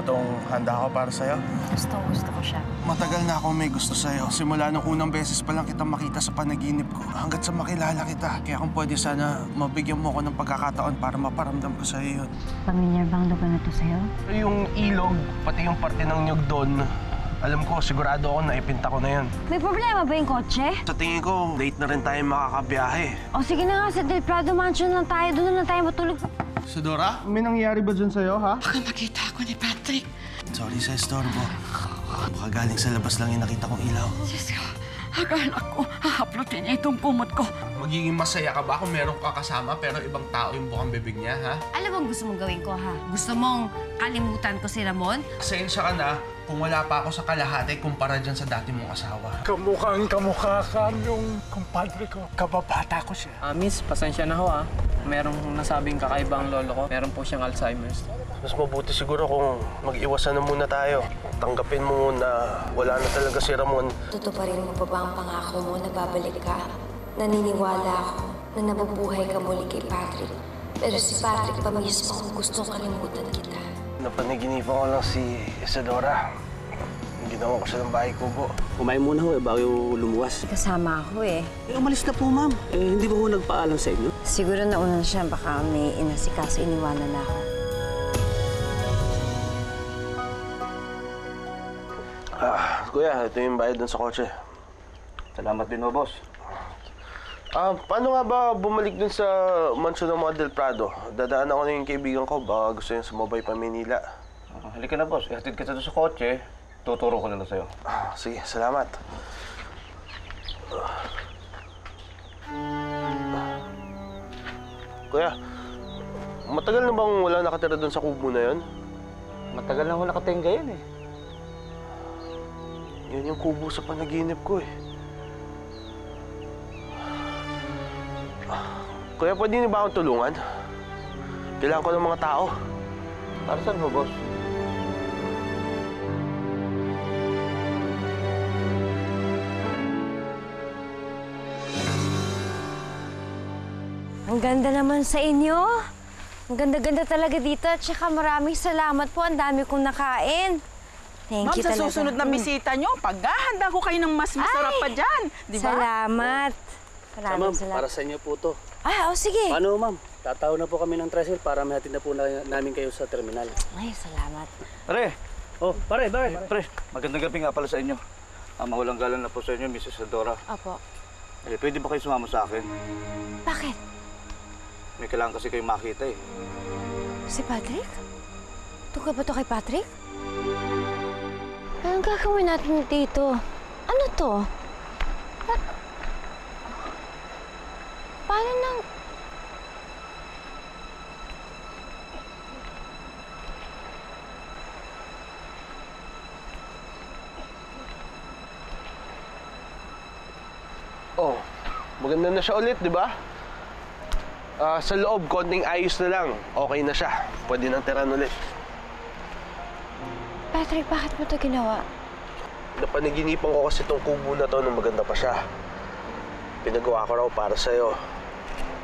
tong handa ko para sa'yo? Gusto ko siya. Matagal na ako may gusto sa'yo. Simula nung unang beses pa lang kitang makita sa panaginip ko, hanggat sa makilala kita. Kaya kung pwede sana, mabigyan mo ako ng pagkakataon para maparamdam ko sa'yo yun. Pamilyar bang lugar na to sa'yo? Yung ilog, pati yung parte ng nyug doon, alam ko, sigurado ako na ipinta ko na yun. May problema ba yung kotse? Sa tingin ko, late na rin tayo makakabiyahe. O sige na nga, sa Del Prado Mansion lang tayo. Doon na lang tayo matulog. Si Dora? May nangyari ba dyan sa'yo, ha? Baka makita ako ni Patrick. Sorry sa estorbo. Baka galing sa labas lang yung nakita kong ilaw. Diyos ko, akala ko, hahaplutin niya itong kumot ko. Magiging masaya ka ba kung meron ka kasama pero ibang tao yung bukang bibig niya, ha? Alam mo ang gusto mong gawin ko, ha? Gusto mong kalimutan ko si Ramon? Pasensya ka na kung wala pa ako sa kalahati kumpara dyan sa dati mong asawa. Kamukhang-kamukha ka yung kumpadre ko. Kababata ko siya. Miss, pasensya na ho Merong nasabing kakaibang lolo ko. Meron po siyang Alzheimer's. Mas mabuti siguro kung mag-iwasan na muna tayo. Tanggapin mo na wala na talaga si Ramon. Tutuparin mo pa ba ang pangako mo na babalik ka? Naniniwala ako na nabubuhay ka muli kay Patrick. Pero si Patrick pa mismo ang gustong kalimutan kita. Napanaginipan ko lang si Isadora. Ginawa ko siya ng bahay kubo. Kumain muna ho bago lumuwas. Kasama ako Umalis na po, ma'am. Hindi ba ho nagpaalam sa inyo? Siguro nauna na siya. Baka may inasikaso, iniwanan na ako. Kuya, ito yung bayad dun sa kotse. Salamat din ho, boss. Paano nga ba bumalik dun sa mansyon ng mga Del Prado? Dadaan ako na yung kaibigan ko. Baka gusto yung sumabay pa Manila. Halika na, boss. Ihatid kita doon sa kotse. Tuturo ko na lang sa'yo. Sige, salamat. Kuya, matagal na bang wala nakatira dun sa kubo na yun? Matagal na ho nakatingga yan Yun yung kubo sa panaginip ko Kuya, pwede niyo ba akong tulungan? Kailangan ko ng mga tao. Para saan ho, boss? Ang ganda naman sa inyo. Ang ganda-ganda talaga dito. At saka maraming salamat po. Ang dami kong nakain. Thank you Ma'am, sa talaga. susunod na bisita nyo, paghahanda ko kayo ng mas masarap pa dyan. Di ba? Salamat. Maraming salamat. Para sa inyo po to. Sige. Paano, ma'am? Tataw na po kami ng tricycle para mahatid na po namin kayo sa terminal. Ay, salamat. Pare! Pare! Magandang gabi nga pala sa inyo. Mawalang galang na po sa inyo, Mrs. Isadora. Opo. Pwede ba kayo sumama sa akin? Bakit? May kailangan kasi kayong makita Si Patrick? Tungkol ba to kay Patrick? Anong gagawin natin dito? Ano to? Paano nang... Maganda na siya ulit, di ba? Sa loob, konting ayos na lang. Okay na siya. Pwede nang tiran ulit. Patrick, bakit mo to ginawa? Napanaginipan ko kasi itong kubo na to nung maganda pa siya. Pinagawa ko raw para sa'yo.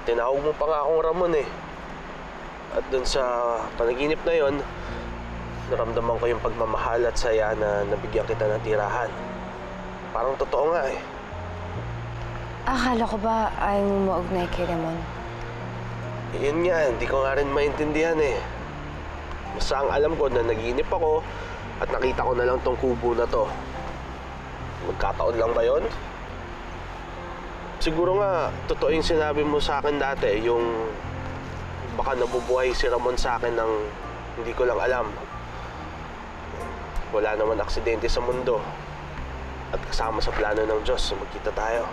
Tinawag mo pa nga akong Ramon At dun sa panaginip na yon, naramdaman ko yung pagmamahal at saya na nabigyan kita ng tirahan. Parang totoo nga Akala ko ba ayaw mo maugnay kay Ramon? Yun nga, hindi ko nga rin maintindihan Basta ang alam ko na naginip ako at nakita ko na lang tong kubo na to. Magkataon lang ba yun? Siguro nga, totoo yung sinabi mo sa akin dati, yung baka nabubuhay si Ramon sa akin ng hindi ko lang alam. Wala naman aksidente sa mundo. At kasama sa plano ng Diyos, magkita tayo.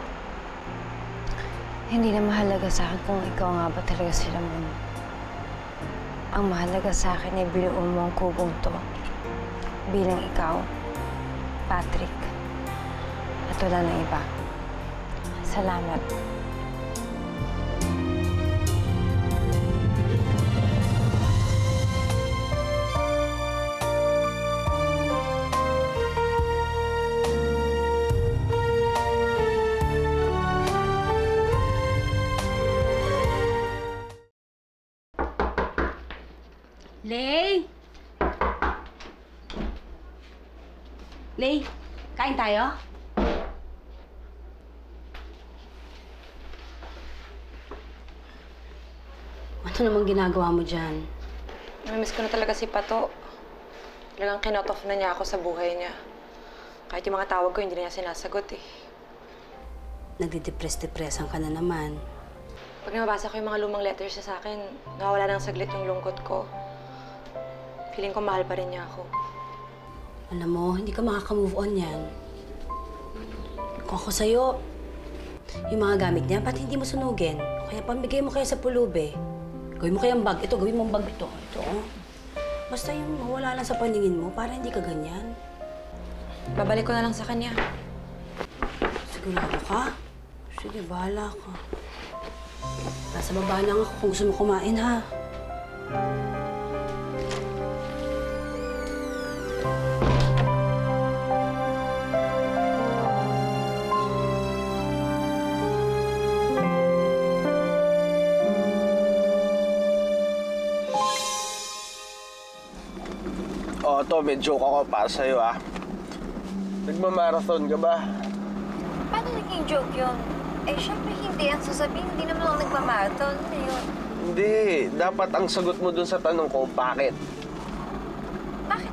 Hindi na mahalaga sa akin kung ikaw nga ba talaga si Ramon. Ang mahalaga sa akin ay binuo mo ang kubong to bilang ikaw, Patrick, at wala ng iba. Salamat. Lay! Lay, kain tayo? Ano namang ginagawa mo dyan? Namimiss ko na talaga si Pato. Talagang kinot-off na niya ako sa buhay niya. Kahit yung mga tawag ko, hindi na niya sinasagot eh. Nagdidepress-depressan ka na naman. Pag nabasa ko yung mga lumang letters niya sa akin, nawawala ng saglit yung lungkot ko. Feeling ko mahal pa rin niya ako. Alam mo, hindi ka makaka-move on yan. Kung ako sa'yo, yung mga gamit niya, pati hindi mo sunugin. Kaya pambigay mo kaya sa pulube. Gawin mo kayang bag ito, gawin mo ang bag ito. Ito, oh. Basta yung mawala lang sa paningin mo, para hindi ka ganyan. Babalik ko na lang sa kanya. Sigurado ka? Sige, bahala ka. Nasa baba lang ako kung gusto mo kumain, ha? Oh, to, may joke ako para sa'yo, ah. Nagmamarathon ka ba? Paano naging joke yun? Eh, syempre hindi. Ang sasabihin, hindi naman ako nagmamarathon. Ano yun? Hindi. Dapat ang sagot mo dun sa tanong ko, bakit?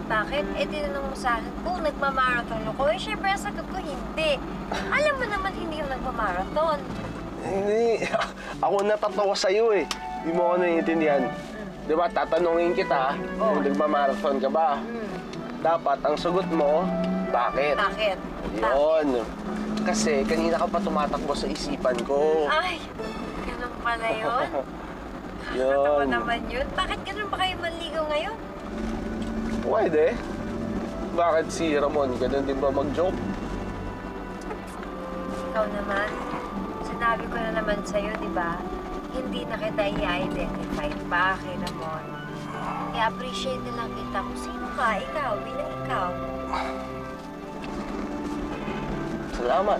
Bakit? Eh, tinanong mo sa akin kung nagmamarathon ako. Eh, syempre ang sagot ko, hindi. Alam mo naman, hindi yung nagmamarathon. Hindi. Ako natatawa sa'yo, eh. Hindi mo ako naiintindihan. Di ba, tatanungin kita kung nagmamarathon ka ba? Dapat ang sagot mo, bakit? Bakit? Yun. Kasi kanina ka pa tumatakbo sa isipan ko. Ay, ganun pala yun? Yun. Nakatawa naman yun. Bakit ganun ba kayo manligaw ngayon? Pwede. Bakit si Ramon, ganun din ba mag-joke? Ikaw naman, sinabi ko na naman sa'yo, di ba? Hindi na kita i-identify pa kay Ramon. I-appreciate na lang kita kung sino ka, ikaw, bilang ikaw. Salamat.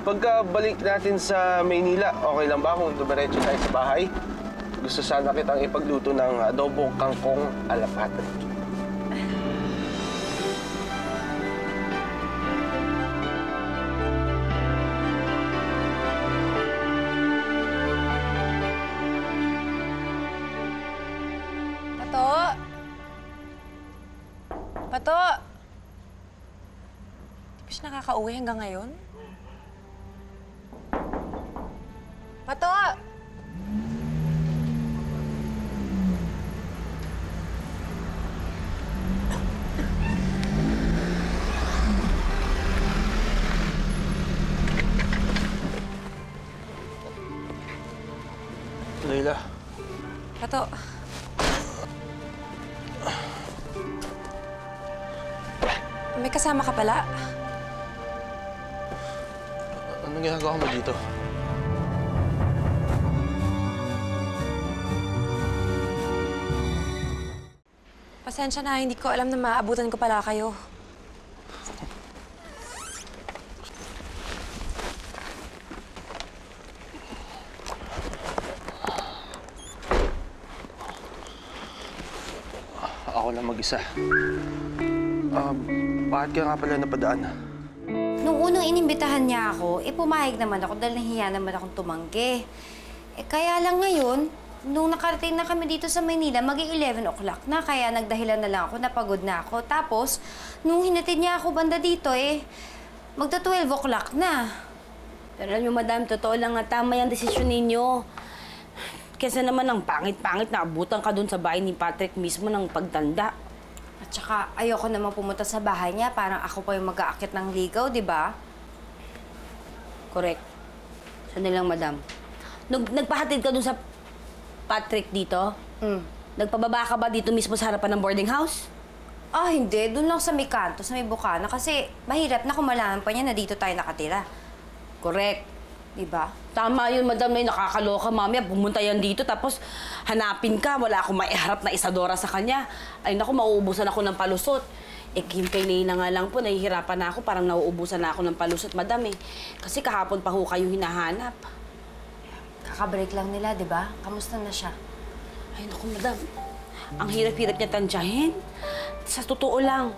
Pagkabalik natin sa Maynila, okay lang ba kung dumiretso tayo sa bahay? Gusto sana kitang ipagluto ng adobo kangkong ala Patrick. Pato! Di ba siya nakakauwi hanggang ngayon? Pato! Leila. Pato. May kasama ka pala? Anong ginagawa mo dito? Pasensya na, hindi ko alam na maaabutan ko pala kayo. Ako lang mag-isa. Bakit ka nga pala napadaan? Nung unang inimbitahan niya ako, pumayag naman ako dahil nahiya naman akong tumanggi. Kaya lang ngayon, nung nakarating na kami dito sa Maynila, mag-11 o'clock na, kaya nagdahilan na lang ako, napagod na ako. Tapos, nung hinatid niya ako banda dito, magta-12 o'clock na. Pero alam niyo, madam, totoo lang nga tama yung desisyon ninyo. Kesa naman ang pangit-pangit na abutan ka dun sa bahay ni Patrick mismo ng pagtanda. At saka, ayoko naman pumunta sa bahay niya, parang ako pa yung mag-aakit ng ligaw, di ba? Correct. Saan lang, madam? Nagpahatid ka dun sa Patrick dito? Nagpababa ka ba dito mismo sa harapan ng boarding house? Ah, hindi. Doon lang sa may kanto, sa may bukana. Kasi mahirap na kung malaman pa niya na dito tayo nakatira. Correct. Diba? Tama yun, madam, na nakakaloka. Mamaya, pumunta yan dito, tapos hanapin ka. Wala akong maiharap na Isadora sa kanya. Ay, naku, mauubusan ako ng palusot. Yung kay Leila nga lang po, nahihirapan na ako. Parang nauubusan na ako ng palusot, madam, Kasi kahapon pa ho kayo hinahanap. Kakabreak lang nila, di ba? Kamusta na siya? Ay, naku, madam. Ang hirap-hirap niya tansyahin. Sa totoo lang.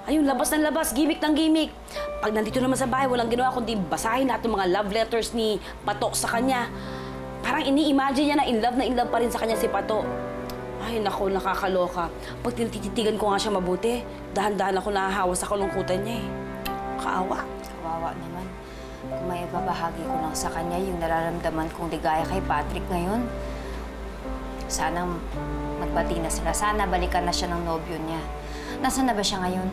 Ayun, labas ng labas, gimmick ng gimmick. Pag nandito naman sa bahay, walang ginawa kundi basahin natin mga love letters ni Pato sa kanya. Parang ini-imagine niya na in love pa rin sa kanya si Pato. Ay, naku, nakakaloka. Pag tinititigan ko nga siya mabuti, dahan-dahan ako nahahawa sa kalungkutan niya eh. Kaawa. Kawawa naman. Kung may ibabahagi ko lang sa kanya yung nararamdaman kong ligaya kay Patrick ngayon. Sana magbati na sila. Sana balikan na siya ng nobyo niya. Nasaan na ba siya ngayon?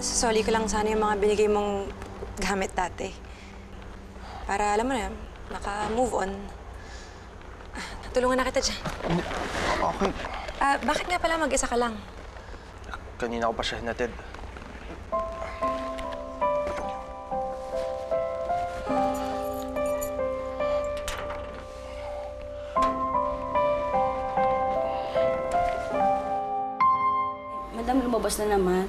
Sasoli ko lang sana yung mga binigay mong gamit dati. Para, alam mo na, maka-move on. Tulungan na kita dyan. Okay. Bakit nga pala mag-isa ka lang? Kanina ko pa siya hinatid. Madam, lumabas na naman.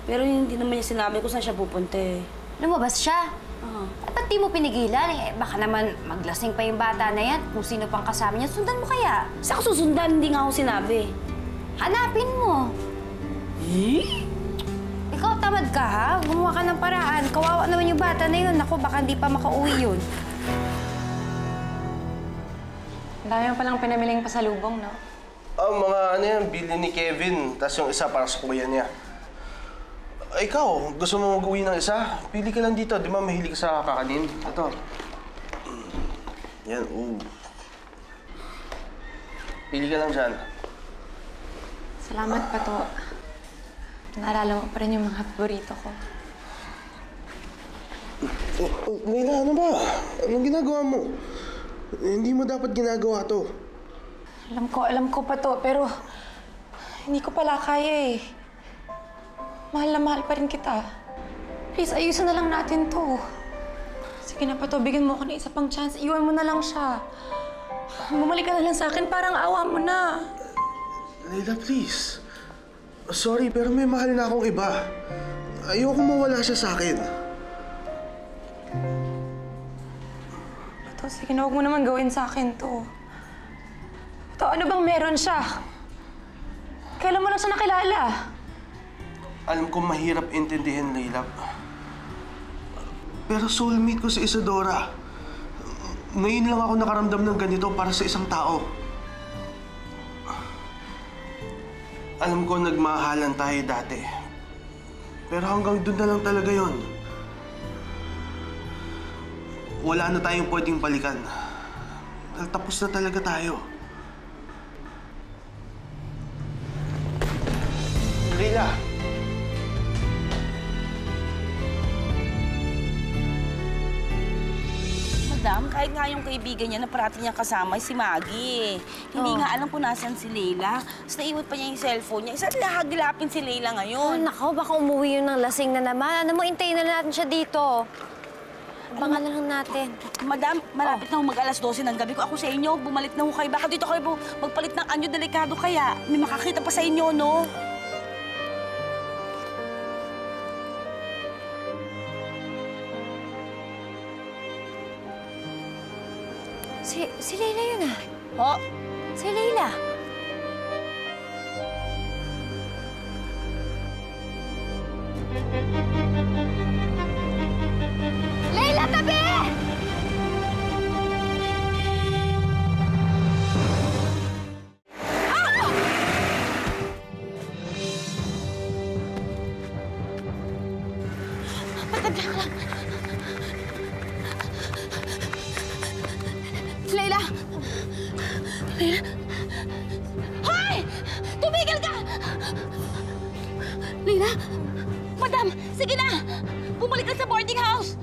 Pero hindi naman niya sinabi kung saan siya pupunta eh. Lumabas siya? Oo. Ba't di mo pinigilan? Eh, baka naman maglasing pa yung bata na yan. Kung sino pang kasama niya, sundan mo kaya? Saan ko susundan? Hindi nga ako sinabi. Hanapin mo. Ikaw, tamad ka ha? Gumawa ka ng paraan. Kawawa naman yung bata na yun. Naku, baka hindi pa makauwi yun. Dami mo palang pinamiling pasalubong, no? Mga ano yan, bili ni Kevin. Tapos yung isa para sa kuya niya. Ikaw, gusto mo mag-uwi ng isa? Pili ka lang dito. Di ba mahilig ka sa kakanin? Ito. Yan, Pili ka lang dyan. Salamat, Pato. Naalala mo pa rin yung mga paborito ko. Layla, ano ba? Anong ginagawa mo? Hindi mo dapat ginagawa to. Alam ko, Pato, pero hindi ko pala kaya eh. Mahal na mahal pa rin kita. Please, ayusin na lang natin to. Sige na, Pato, bigyan mo ako ng isa pang chance. Iwan mo na lang siya. Bumalik ka na lang sa akin, parang awa mo na. Layla, please. Sorry, pero may mahal na akong iba. Ayoko mawala siya sa akin. Pato, sige na, huwag mo naman gawin sa akin to. Pato, ano bang meron siya? Kailan mo lang siya nakilala? Alam ko mahirap intindihin, Layla. Pero soulmate ko si Isadora. Ngayon lang ako nakaramdam ng ganito para sa isang tao. Alam ko nagmahalan tayo dati. Pero hanggang doon na lang talaga yon. Wala na tayong pwedeng balikan. Tapos na talaga tayo. Layla! Madam, kahit nga yung kaibigan niya na parati niya kasama si Maggie. Hindi nga alam kung nasan si Layla. Tapos naiwan pa niya yung cellphone niya. Isa't lahag-lapin si Layla ngayon. Nako, baka umuwi yun ng lasing na naman. Ano mo, intayin na natin siya dito. Abangan na lang natin. Madam, malapit na mag-alas 12 ng gabi ko. Ako sa inyo, bumalik na ho kayo. Baka dito kayo magpalit ng anyo delikado kaya. May makakita pa sa inyo, no? Si Layla yun ah. Oh, Si Layla. Layla, tabi! Layla! Layla! Hoy! Tumigil ka! Layla! Madam, sige na! Bumalik ka sa boarding house!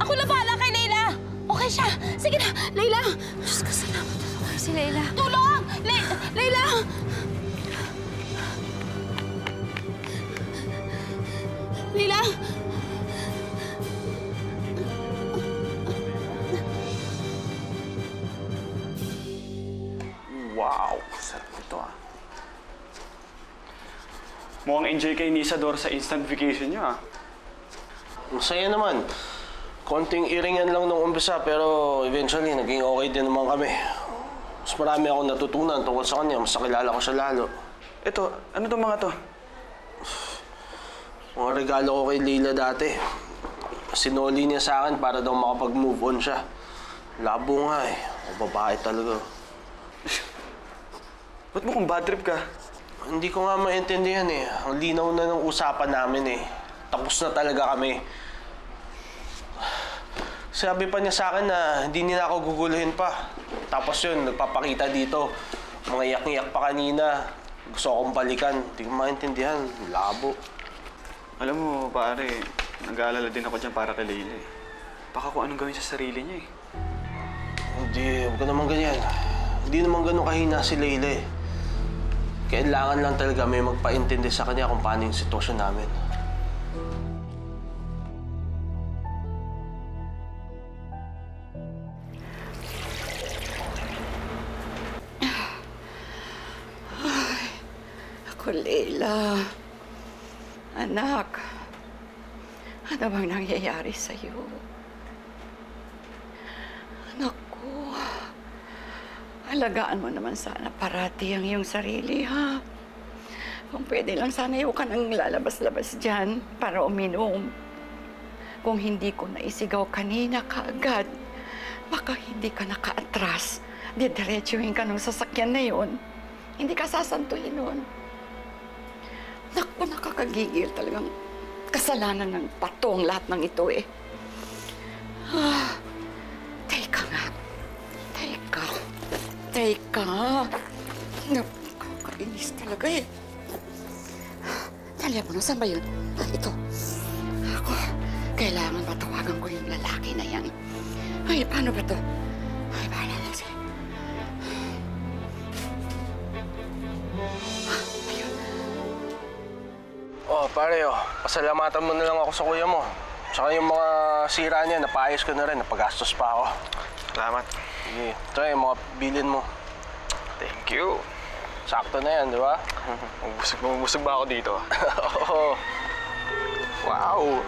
Ako na bahala kay Layla! Okay siya! Sige na! Layla! Diyos ka, salamat. Ay, si Layla. Tulong! Layla! Layla! Wow! Sarap ito ah. Mukhang enjoy kay ni Isadora sa instant vacation niya ah. Ang saya naman. Konting iringan lang nung umpisa pero eventually naging okay din naman kami. Mas marami akong natutunan tungkol sa kanya. Mas nakilala ko siya lalo. Ito, ano itong mga to? Mga regalo ko kay Leila dati. Sinoli niya sa akin para daw makapag-move on siya. Labo nga eh. O babae talaga. Ba't mo kung bad trip ka? Hindi ko nga maintindihan eh. Ang linaw na ng usapan namin eh. Tapos na talaga kami. Sabi pa niya sa akin na hindi niya ako guguluhin pa. Tapos yun, nagpapakita dito. Mga iyak-iyak pa kanina. Gusto akong balikan. Hindi ko maintindihan. Labo. Alam mo, pare, nag-aalala din ako dyan para kay Leila eh. Baka kung anong gawin sa sarili niya eh. Hindi, huwag ka naman ganyan. Hindi naman ganun kahina si Leila eh. Kailangan lang talaga may magpaintindi sa kanya kung paano yung sitwasyon namin. Ako, Leila. Anak, ano bang nangyayari sa'yo? Anak ko, alagaan mo naman sana parati ang iyong sarili, ha? Kung pwede lang sana yung ka nang lalabas-labas dyan para uminom. Kung hindi ko naisigaw kanina kaagad, baka hindi ka nakaatras. Didiretsuhin ka ng sasakyan na yun. Hindi ka sasantuhin nun. Naku, nakakagigil talagang kasalanan ng patong lahat ng ito eh. Teka nga. Teka. Nakakainis talaga eh. Telepono, saan ba yun? Ito. Ako, kailangan matawagan ko yung lalaki na yan. Ay, paano ba to? Ay, bahala na siya. Oh, pare, pasalamatan mo na lang ako sa kuya mo. Tsaka yung mga sira niya, napaayos ko na rin. Napagastos pa ako. Salamat. Sige. Tsaka yung mga bilin mo. Thank you. Sakto na yan, di ba? Magbusog ba ako dito? Oo. Wow!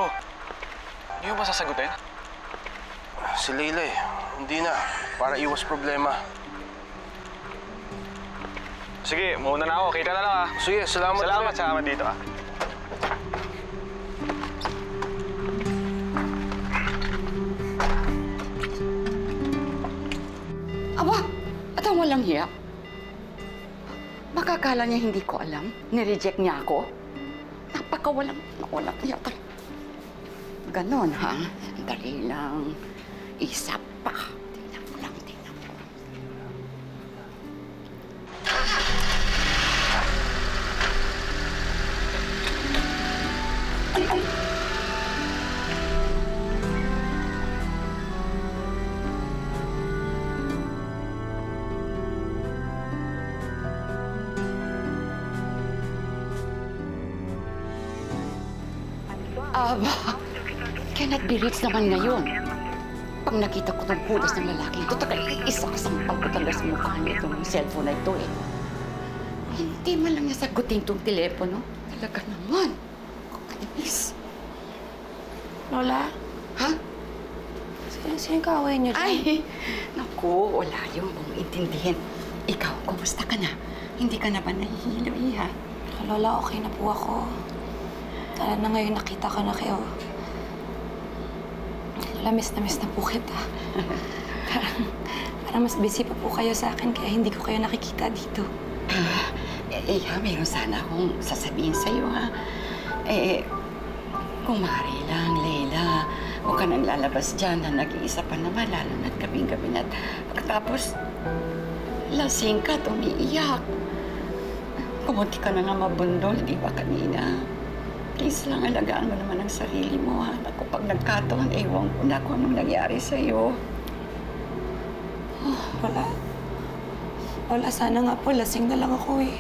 Oh, hindi mo ba sasagutin? Si Leila eh. Hindi na. Para iwas problema. Sige, mauna na ako. Kita na lang ah. Sige, salamat. Salamat dito ah. Aba, at ang walang hiya. Makakala niya hindi ko alam. Nireject niya ako. Napakawalang hiya. Ganon, ha? Dali lang. Isa pa. Tingnan mo lang. Aba, cannot be reached naman ngayon. Pag nakita ko itong pudas ng lalaking ito, isa-sampal ko talaga sa mukha niya itong cellphone na ito eh. Hindi man lang niya sagutin itong telepono. Talaga naman. Kakainis. Lola? Ha? Sino kaaway niyo dyan? Ay, naku, wala yung mong intindihin. Ikaw, kumusta ka na? Hindi ka na ba nahihilo, iha? Lola, okay na po ako. Tala na ngayon nakita ko na kayo. Lola, miss na po kita. parang mas busy pa po kayo sa akin kaya hindi ko kayo nakikita dito. Iha, mayroon sana akong sasabihin sa'yo, ha? Kung maaari lang, Leila, huwag ka nang lalabas dyan na nag-iisa pa naman, lalo na't gabing-gabi na't pagkatapos, lasing ka at umiiyak. Kumunti ka na nga mabundol, di ba kanina? Please lang, alagaan mo naman ang sarili mo, ha? Ako, pag nagkataon, ewan ko na kung anong nangyari sa'yo. Oh, Lola, sana nga po, lasing na lang ako eh.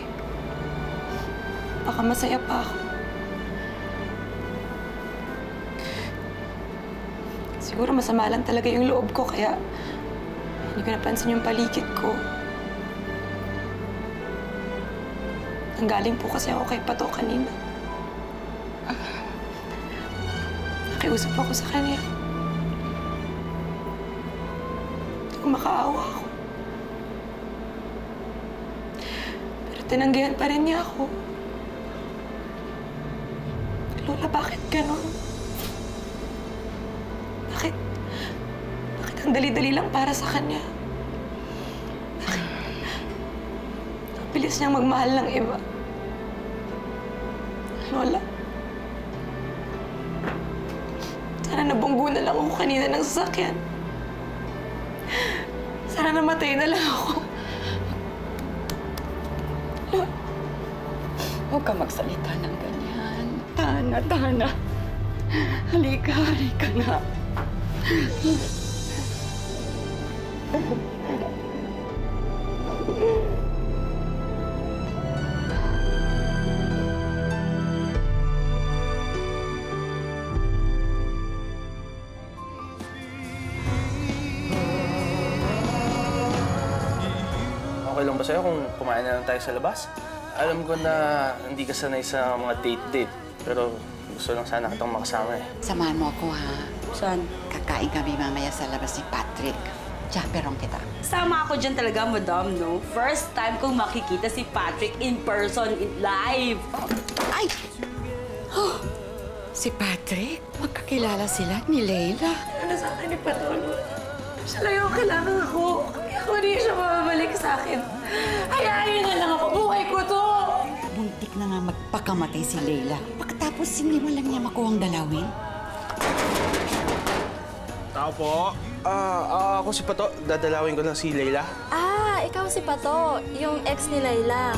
Baka masaya pa ako. Siguro masama lang talaga yung loob ko, kaya hindi ko napansin yung paligid ko. Nanggaling po kasi ako kay Pato kanina. Nakiusap ako sa kanya. nang makaawa ako. Pero tinanggihan pa rin niya ako. Lola, bakit ganon? Bakit ang dali-dali lang para sa kanya? Bakit ang bilis niyang magmahal ng iba? Lola, sana nabunggo na lang ako kanina ng sasakyan. Sana namatay na lang ako. Lola, Huwag ka magsalita ng ganyan. Tana. Halika na. Okay lang ba sa'yo kung kumain na lang tayo sa labas? Alam ko na hindi ka sanay sa mga date-date, pero gusto lang sana kitang makasama eh. Samahan mo ako, ha? Saan? Kakain kami mamaya sa labas ni Patrick. Chaperong kita. Sama ako dyan talaga, madam, no? First time kong makikita si Patrick in person, in live. Ay! Oh, si Patrick? Magkakilala sila ni Leila. ano sa akin ni Patolo? Siya lang yung kailangan ako. Kaya ako hindi siya mababalik sa akin. Hayaan niyo na lang ako. Buhay ko to! Muntik na nga magpakamatay si Leila. Pagkatapos hindi mo lang niya makuhang dalawin. Tao po. Ako si Pato. Dadalawin ko lang si Leila. Ikaw si Pato, yung ex ni Layla.